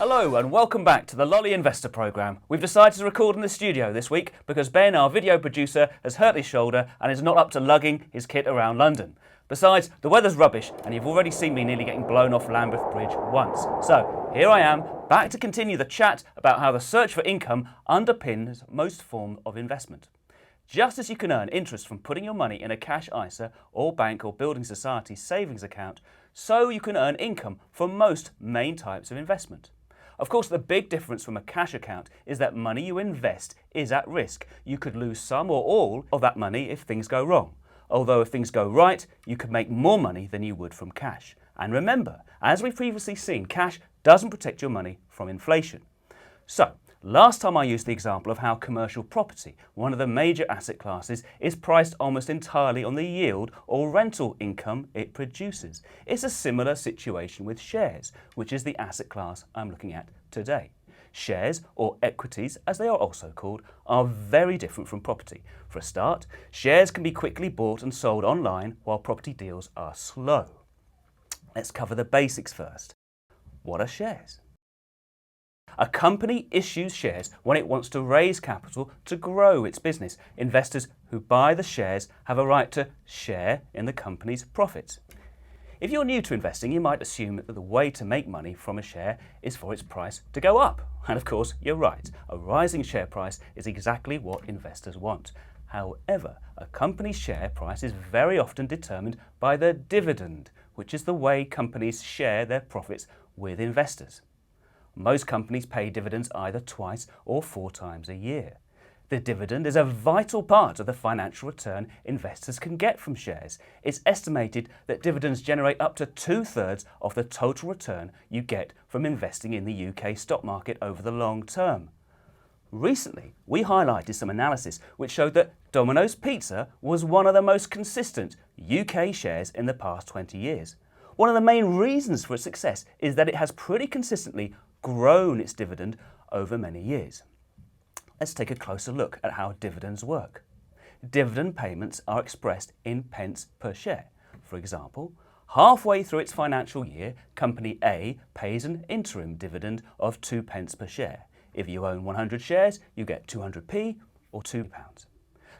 Hello and welcome back to the Lolly Investor Programme. We've decided to record in the studio this week because Ben, our video producer, has hurt his shoulder and is not up to lugging his kit around London. Besides, the weather's rubbish and you've already seen me nearly getting blown off Lambeth Bridge once. So, here I am, back to continue the chat about how the search for income underpins most forms of investment. Just as you can earn interest from putting your money in a cash ISA or bank or building society savings account, so you can earn income from most main types of investment. Of course, the big difference from a cash account is that money you invest is at risk. You could lose some or all of that money if things go wrong. Although if things go right, you could make more money than you would from cash. And remember, as we've previously seen, cash doesn't protect your money from inflation. So, last time I used the example of how commercial property, one of the major asset classes, is priced almost entirely on the yield or rental income it produces. It's a similar situation with shares, which is the asset class I'm looking at today. Shares, or equities as they are also called, are very different from property. For a start, shares can be quickly bought and sold online while property deals are slow. Let's cover the basics first. What are shares? A company issues shares when it wants to raise capital to grow its business. Investors who buy the shares have a right to share in the company's profits. If you're new to investing, you might assume that the way to make money from a share is for its price to go up. And of course, you're right. A rising share price is exactly what investors want. However, a company's share price is very often determined by the dividend, which is the way companies share their profits with investors. Most companies pay dividends either twice or 4 times a year. The dividend is a vital part of the financial return investors can get from shares. It's estimated that dividends generate up to 2/3 of the total return you get from investing in the UK stock market over the long term. Recently, we highlighted some analysis which showed that Domino's Pizza was one of the most consistent UK shares in the past 20 years. One of the main reasons for its success is that it has pretty consistently grown its dividend over many years. Let's take a closer look at how dividends work. Dividend payments are expressed in pence per share. For example, halfway through its financial year, Company A pays an interim dividend of 2 pence per share. If you own 100 shares, you get 200p or £2.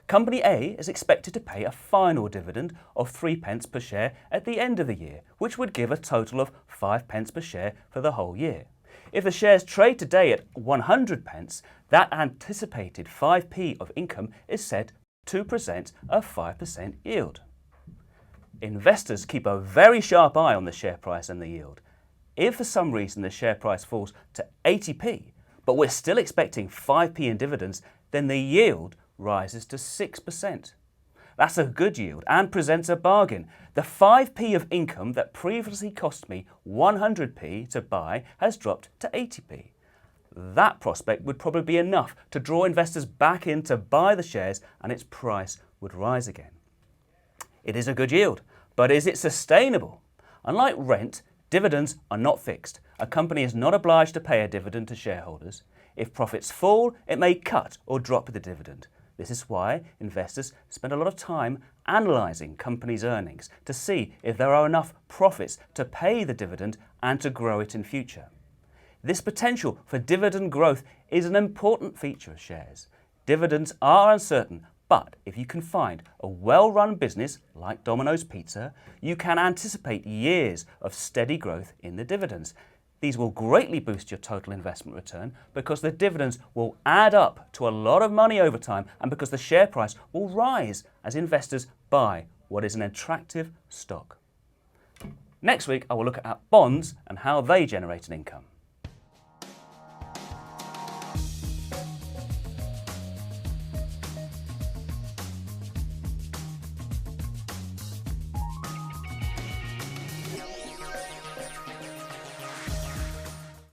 Company A is expected to pay a final dividend of 3 pence per share at the end of the year, which would give a total of 5 pence per share for the whole year. If the shares trade today at 100 pence, that anticipated 5p of income is set to present a 5% yield. Investors keep a very sharp eye on the share price and the yield. If for some reason the share price falls to 80p, but we're still expecting 5p in dividends, then the yield rises to 6%. That's a good yield and presents a bargain. The 5p of income that previously cost me 100p to buy has dropped to 80p. That prospect would probably be enough to draw investors back in to buy the shares and its price would rise again. It is a good yield, but is it sustainable? Unlike rent, dividends are not fixed. A company is not obliged to pay a dividend to shareholders. If profits fall, it may cut or drop the dividend. This is why investors spend a lot of time analysing companies' earnings to see if there are enough profits to pay the dividend and to grow it in future. This potential for dividend growth is an important feature of shares. Dividends are uncertain, but if you can find a well-run business like Domino's Pizza, you can anticipate years of steady growth in the dividends. These will greatly boost your total investment return because the dividends will add up to a lot of money over time and because the share price will rise as investors buy what is an attractive stock. Next week, I will look at bonds and how they generate an income.